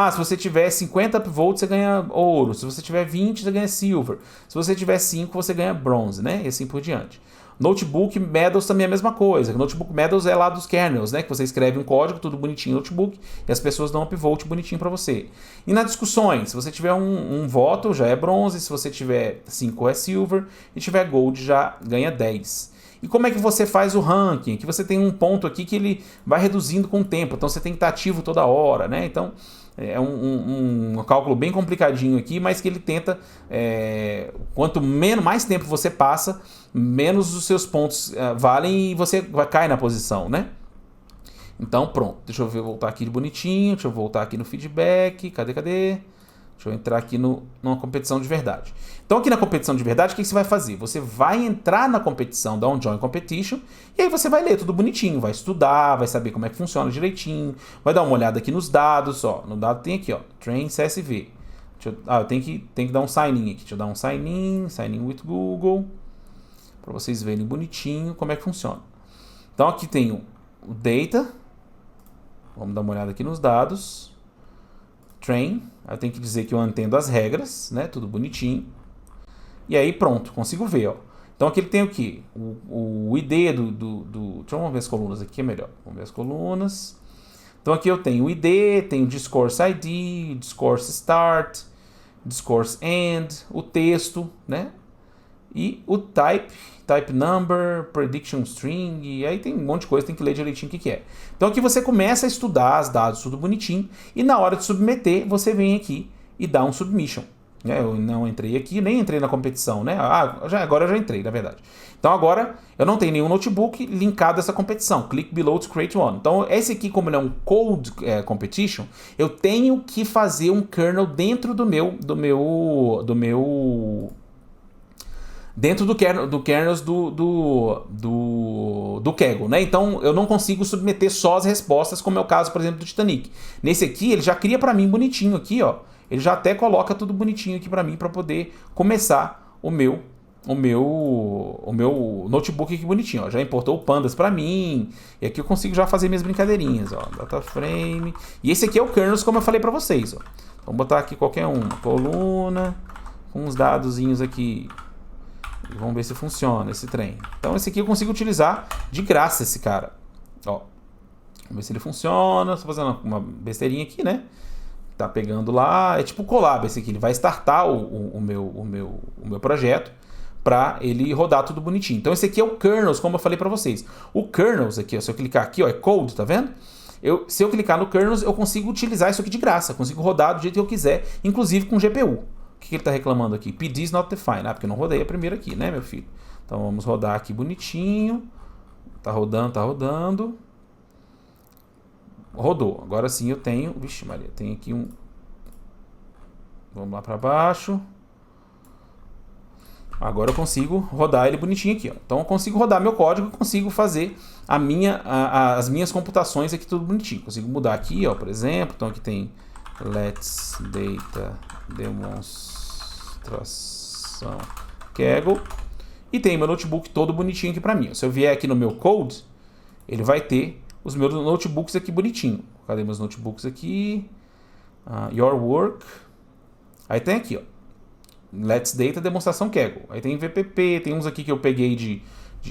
Se você tiver 50 upvotes, você ganha ouro. Se você tiver 20, você ganha silver. Se você tiver 5, você ganha bronze, né? E assim por diante. Notebook Medals também é a mesma coisa. Notebook Medals é lá dos kernels, né? Que você escreve um código, tudo bonitinho no notebook, e as pessoas dão um upvote bonitinho para você. E nas discussões, se você tiver um voto, já é bronze. Se você tiver 5, é silver. E tiver gold, já ganha 10. E como é que você faz o ranking? Que você tem um ponto aqui que ele vai reduzindo com o tempo. Então você tem que estar ativo toda hora, né? Então é um cálculo bem complicadinho aqui, mas que ele tenta, quanto mais tempo você passa, menos os seus pontos valem e você cai na posição, né? Então pronto, deixa eu voltar aqui de bonitinho, deixa eu voltar aqui no feedback, cadê? Deixa eu entrar aqui numa competição de verdade. Então aqui na competição de verdade, o que você vai fazer? Você vai entrar na competição, dar um Join Competition, e aí você vai ler tudo bonitinho, vai estudar, vai saber como é que funciona direitinho, vai dar uma olhada aqui nos dados, ó. No dado tem aqui, ó, Train CSV. Eu tenho que dar um sign-in aqui. Deixa eu dar um sign-in with Google. para vocês verem bonitinho como é que funciona. Então aqui tem o data, vamos dar uma olhada aqui nos dados, train, eu tenho que dizer que eu entendo as regras, né, tudo bonitinho, e aí pronto, consigo ver, ó. Então aqui ele tem o que? O ID deixa eu ver as colunas aqui, é melhor, vamos ver as colunas. Então aqui eu tenho o ID, tenho o Discourse ID, Discourse Start, Discourse End, o texto, né? E o type number, prediction string, e aí tem um monte de coisa, tem que ler direitinho o que é. Então aqui você começa a estudar os dados, tudo bonitinho, e na hora de submeter, você vem aqui e dá um submission. Eu não entrei aqui, nem entrei na competição, né? Agora eu já entrei, na verdade. Então agora eu não tenho nenhum notebook linkado a essa competição. Click below to create one. Então esse aqui, como ele é um code competition, eu tenho que fazer um kernel dentro do kernels do Kaggle, né? Então eu não consigo submeter só as respostas, como é o caso, por exemplo, do Titanic. Nesse aqui, ele já cria para mim bonitinho aqui, ó. Ele já até coloca tudo bonitinho aqui para mim, para poder começar o meu notebook aqui bonitinho, ó. Já importou o pandas para mim, e aqui eu consigo já fazer minhas brincadeirinhas, ó. Data frame. E esse aqui é o kernels, como eu falei para vocês, ó. Vamos botar aqui qualquer uma coluna com uns dadozinhos aqui. E vamos ver se funciona esse trem. Então esse aqui eu consigo utilizar de graça, esse cara. Ó. Vamos ver se ele funciona. Estou fazendo uma besteirinha aqui, né? Tá pegando lá. É tipo o Colab esse aqui. Ele vai startar o meu projeto para ele rodar tudo bonitinho. Então esse aqui é o kernels, como eu falei para vocês. O kernels aqui, ó, se eu clicar aqui, ó, é code, tá vendo? Se eu clicar no kernels, eu consigo utilizar isso aqui de graça. Consigo rodar do jeito que eu quiser, inclusive com GPU. O que ele está reclamando aqui? PD is not defined. Porque eu não rodei a primeira aqui, né, meu filho? Então vamos rodar aqui bonitinho. Tá rodando, tá rodando. Rodou. Agora sim eu tenho... Vixe Maria, tem aqui um... Vamos lá para baixo. Agora eu consigo rodar ele bonitinho aqui, ó. Então eu consigo rodar meu código, consigo fazer as minhas computações aqui tudo bonitinho. Consigo mudar aqui, ó, por exemplo. Então aqui tem Let's Data Demonstração Kaggle. E tem meu notebook todo bonitinho aqui para mim. Se eu vier aqui no meu code, ele vai ter os meus notebooks aqui bonitinho. Cadê meus notebooks aqui? Your Work. Aí tem aqui, ó. Let's Data Demonstração Kaggle. Aí tem VPP, tem uns aqui que eu peguei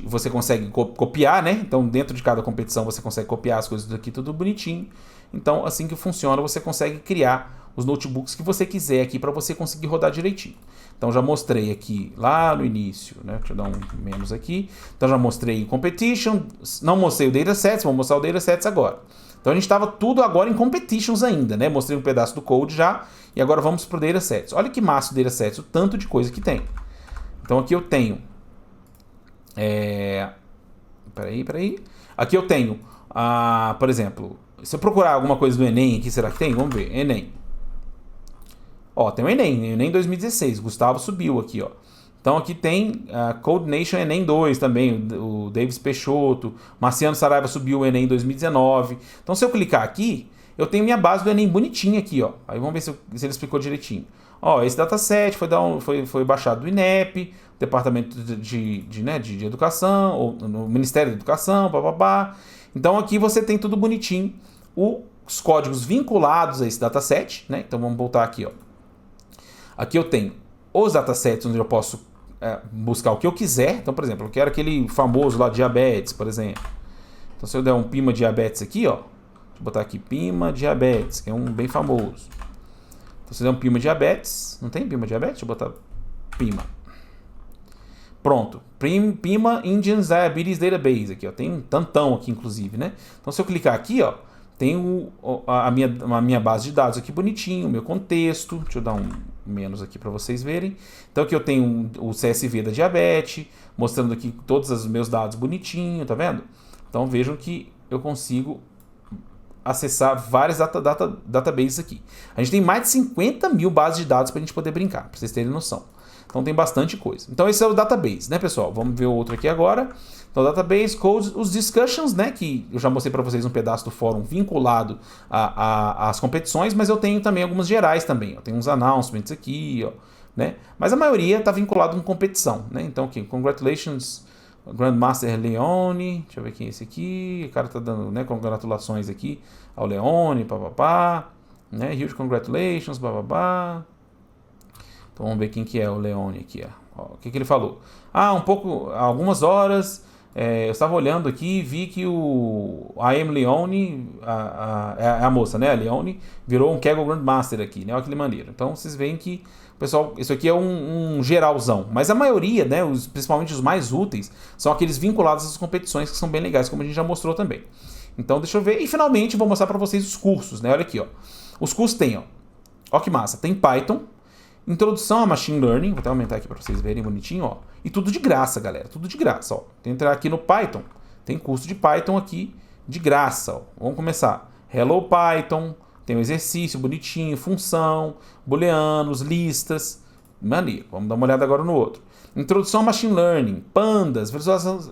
você consegue copiar, né? Então dentro de cada competição você consegue copiar as coisas daqui tudo bonitinho. Então assim que funciona, você consegue criar os notebooks que você quiser aqui para você conseguir rodar direitinho. Então já mostrei aqui lá no início, né? Deixa eu dar um menos aqui. Então já mostrei competition, não mostrei o datasets, vou mostrar o datasets agora. Então a gente estava tudo agora em competitions ainda, né? Mostrei um pedaço do code já e agora vamos para o datasets. Olha que massa o datasets, o tanto de coisa que tem. Então aqui eu tenho... Peraí. Aqui eu tenho, por exemplo, se eu procurar alguma coisa do Enem aqui, será que tem? Vamos ver, Enem. Ó, tem o Enem 2016, Gustavo subiu aqui, ó. Então aqui tem Code Nation Enem 2 também, o Davis Peixoto, Marciano Saraiva subiu o Enem 2019. Então se eu clicar aqui, eu tenho minha base do Enem bonitinha aqui, ó. Aí vamos ver se ele explicou direitinho. Ó, esse dataset foi baixado do INEP, Departamento de Educação, ou no Ministério da Educação, bababá. Então aqui você tem tudo bonitinho, os códigos vinculados a esse dataset, né? Então vamos voltar aqui, ó. Aqui eu tenho os datasets onde eu posso buscar o que eu quiser. Então, por exemplo, eu quero aquele famoso lá, diabetes, por exemplo. Então se eu der um Pima diabetes aqui, ó. Deixa eu botar aqui Pima diabetes, que é um bem famoso. Então se eu der um Pima diabetes, não tem Pima diabetes? Deixa eu botar Pima. Pronto, Pima Indian Diabetes Database aqui, ó. Tem um tantão aqui, inclusive, né? Então se eu clicar aqui, ó, tem a minha base de dados aqui bonitinho, o meu contexto. Deixa eu dar um menos aqui para vocês verem. Então aqui eu tenho o CSV da diabetes, mostrando aqui todos os meus dados bonitinho, tá vendo? Então vejam que eu consigo acessar várias databases aqui. A gente tem mais de 50 mil bases de dados para a gente poder brincar, para vocês terem noção. Então tem bastante coisa. Então esse é o database, né, pessoal? Vamos ver o outro aqui agora. Então database, codes, os discussions, né, que eu já mostrei para vocês um pedaço do fórum vinculado às competições, mas eu tenho também algumas gerais também. Ó. Tem uns announcements aqui, ó, né? Mas a maioria está vinculado com competição, né? Então aqui, congratulations, Grandmaster Leone, deixa eu ver quem é esse aqui, o cara tá dando, né, congratulações aqui ao Leone, papapá, né, huge congratulations, bababá. Então vamos ver quem que é o Leone aqui, ó. O que ele falou? Algumas horas, eu estava olhando aqui e vi que a M. Leone, a moça, né, a Leone, virou um Kegel Grandmaster aqui, né, olha que maneiro. Então vocês veem que, pessoal, isso aqui é um geralzão, mas a maioria, né, principalmente os mais úteis, são aqueles vinculados às competições que são bem legais, como a gente já mostrou também. Então deixa eu ver, e finalmente vou mostrar para vocês os cursos, né, olha aqui, ó. Os cursos tem, ó que massa, tem Python, Introdução a Machine Learning, vou até aumentar aqui para vocês verem bonitinho, ó. E tudo de graça, galera, tudo de graça, ó. Tem que entrar aqui no Python, tem curso de Python aqui de graça, ó. Vamos começar. Hello Python, tem um exercício bonitinho, função, booleanos, listas, maneiro. Vamos dar uma olhada agora no outro. Introdução a Machine Learning, Pandas,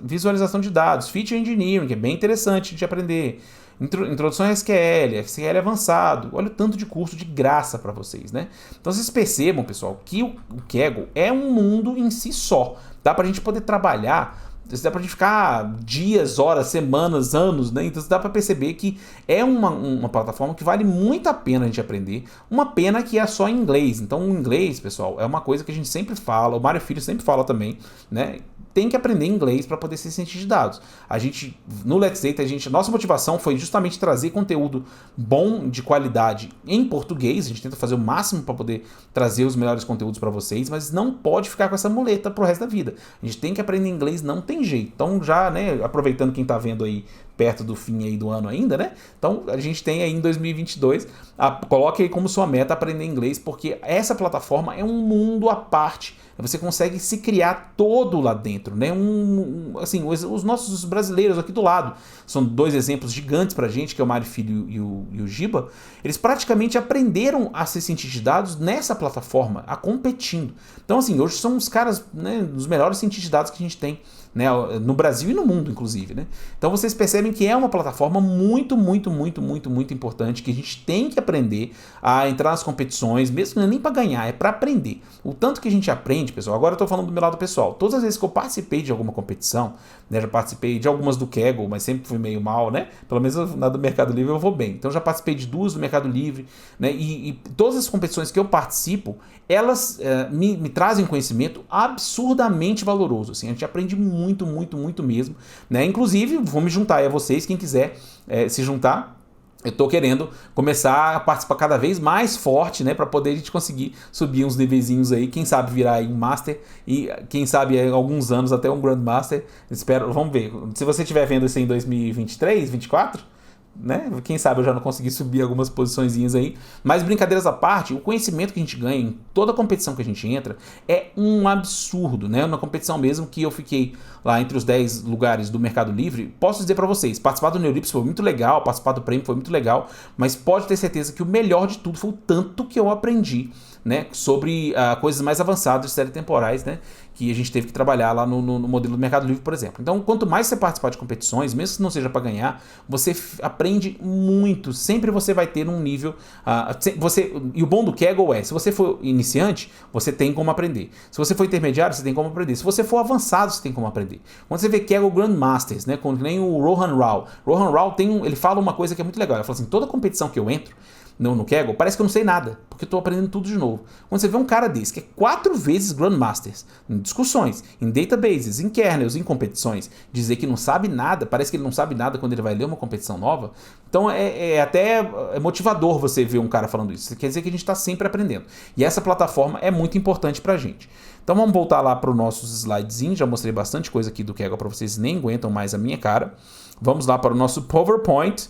visualização de dados, Feature Engineering, que é bem interessante de aprender. Introdução a SQL, SQL avançado. Olha o tanto de curso de graça para vocês, né? Então vocês percebam, pessoal, que o Kaggle é um mundo em si só. Dá para a gente poder trabalhar, dá pra gente ficar dias, horas, semanas, anos, né? Então dá pra perceber que é uma plataforma que vale muito a pena a gente aprender. Uma pena que é só em inglês. Então o inglês, pessoal, é uma coisa que a gente sempre fala, o Mário Filho sempre fala também, né? Tem que aprender inglês para poder ser cientista de dados. A gente, no Let's Data, nossa motivação foi justamente trazer conteúdo bom, de qualidade em português. A gente tenta fazer o máximo para poder trazer os melhores conteúdos para vocês, mas não pode ficar com essa muleta pro resto da vida. A gente tem que aprender inglês, não tem jeito. Então já, né, aproveitando quem tá vendo aí perto do fim aí do ano ainda, né? Então a gente tem aí em 2022, coloque aí como sua meta aprender inglês, porque essa plataforma é um mundo à parte. Você consegue se criar todo lá dentro, né? Assim, os nossos brasileiros aqui do lado, são dois exemplos gigantes pra gente, que é o Mário Filho e o Giba, eles praticamente aprenderam a ser cientistas de dados nessa plataforma, competindo. Então assim, hoje são os caras, né, os melhores cientistas de dados que a gente tem, né, no Brasil e no mundo, inclusive, né? Então vocês percebem que é uma plataforma muito importante, que a gente tem que aprender a entrar nas competições, mesmo não é nem para ganhar, é para aprender. O tanto que a gente aprende, pessoal, agora eu tô falando do meu lado pessoal, todas as vezes que eu participei de alguma competição, né, já participei de algumas do Kaggle, mas sempre fui meio mal, né? Pelo menos na do Mercado Livre eu vou bem. Então já participei de 2 do Mercado Livre, né? E todas as competições que eu participo, elas me trazem conhecimento absurdamente valoroso, assim, a gente aprende muito mesmo, né? Inclusive, vou me juntar aí a vocês, quem quiser se juntar, eu tô querendo começar a participar cada vez mais forte, né, para poder a gente conseguir subir uns nivezinhos aí, quem sabe virar aí um Master e quem sabe alguns anos até um Grandmaster. Espero, vamos ver. Se você estiver vendo isso em 2023, 2024, né? Quem sabe eu já não consegui subir algumas posiçõezinhas aí. Mas brincadeiras à parte, o conhecimento que a gente ganha em toda competição que a gente entra é um absurdo, né? Na competição mesmo que eu fiquei lá entre os 10 lugares do Mercado Livre, posso dizer para vocês, participar do Neurips foi muito legal, participar do prêmio foi muito legal, mas pode ter certeza que o melhor de tudo foi o tanto que eu aprendi, né, sobre coisas mais avançadas de séries temporais, né, que a gente teve que trabalhar lá no modelo do Mercado Livre, por exemplo. Então, quanto mais você participar de competições, mesmo que não seja para ganhar, você aprende muito. Sempre você vai ter um nível... e o bom do Kaggle é, se você for iniciante, você tem como aprender. Se você for intermediário, você tem como aprender. Se você for avançado, você tem como aprender. Quando você vê Kaggle Grandmasters, né, como nem o Rohan Rao. Rohan Rao ele fala uma coisa que é muito legal. Ele fala assim, toda competição que eu entro, no Kaggle, parece que eu não sei nada, porque eu tô aprendendo tudo de novo. Quando você vê um cara desse, que é 4 vezes Grandmasters, em discussões, em databases, em kernels, em competições, dizer que não sabe nada, parece que ele não sabe nada quando ele vai ler uma competição nova, então até motivador você ver um cara falando isso. Quer dizer que a gente tá sempre aprendendo. E essa plataforma é muito importante pra gente. Então vamos voltar lá para os nossos slidezinhos, já mostrei bastante coisa aqui do Kaggle para vocês, nem aguentam mais a minha cara. Vamos lá para o nosso PowerPoint.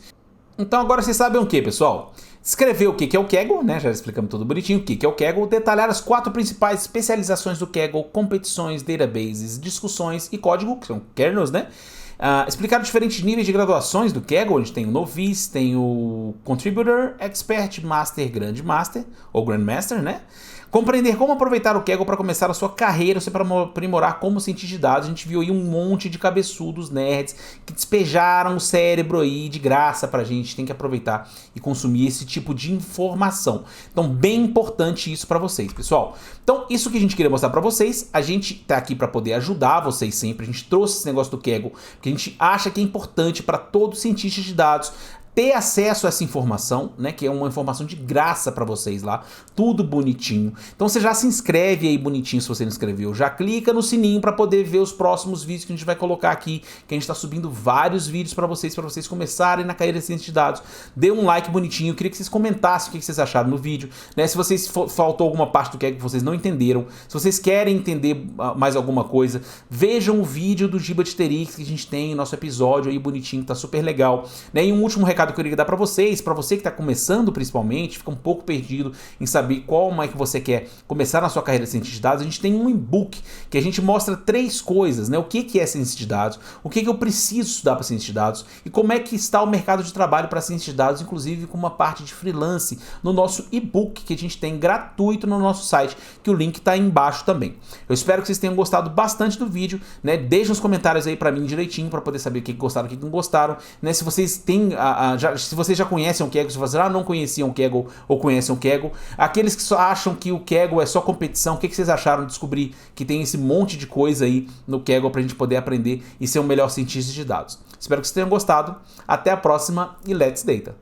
Então agora vocês sabem o que, pessoal? Descrever o que é o Kaggle, né? Já explicamos tudo bonitinho o que é o Kaggle, detalhar as 4 principais especializações do Kaggle, competições, databases, discussões e código, que são kernels, né? Explicar os diferentes níveis de graduações do Kaggle. A gente tem o Novice, tem o Contributor, Expert, Master, Grandmaster ou Grandmaster, né? Compreender como aproveitar o Kaggle para começar a sua carreira, você para aprimorar como cientista de dados. A gente viu aí um monte de cabeçudos nerds que despejaram o cérebro aí de graça pra gente. Tem que aproveitar e consumir esse tipo de informação. Então, bem importante isso pra vocês, pessoal. Então, isso que a gente queria mostrar pra vocês. A gente tá aqui pra poder ajudar vocês sempre. A gente trouxe esse negócio do Kaggle, porque a gente acha que é importante para todo cientista de dados ter acesso a essa informação, né, que é uma informação de graça para vocês lá, tudo bonitinho. Então você já se inscreve aí bonitinho se você não inscreveu, já clica no sininho para poder ver os próximos vídeos que a gente vai colocar aqui, que a gente está subindo vários vídeos para vocês começarem na carreira de ciência de dados. Dê um like bonitinho, eu queria que vocês comentassem o que vocês acharam no vídeo, né, se vocês faltou alguma parte do que vocês não entenderam, se vocês querem entender mais alguma coisa, vejam o vídeo do GigaBitTricks que a gente tem, nosso episódio aí bonitinho, tá super legal, né, e um último recado que eu queria dar para vocês, para você que está começando principalmente, fica um pouco perdido em saber como é que você quer começar na sua carreira de cientista de dados, a gente tem um e-book que a gente mostra 3 coisas, né? O que é ciência de dados, o que eu preciso estudar para ciência de dados e como é que está o mercado de trabalho para ciência de dados, inclusive com uma parte de freelance no nosso e-book que a gente tem gratuito no nosso site, que o link está aí embaixo também. Eu espero que vocês tenham gostado bastante do vídeo, né? Deixem nos comentários aí para mim direitinho, para poder saber o que gostaram, o que não gostaram, né? Se vocês têm se vocês já conhecem o Kaggle, se vocês não conheciam o Kaggle ou conhecem o Kaggle, aqueles que só acham que o Kaggle é só competição, o que vocês acharam de descobrir que tem esse monte de coisa aí no Kaggle pra gente poder aprender e ser um melhor cientista de dados? Espero que vocês tenham gostado, até a próxima e Let's Data!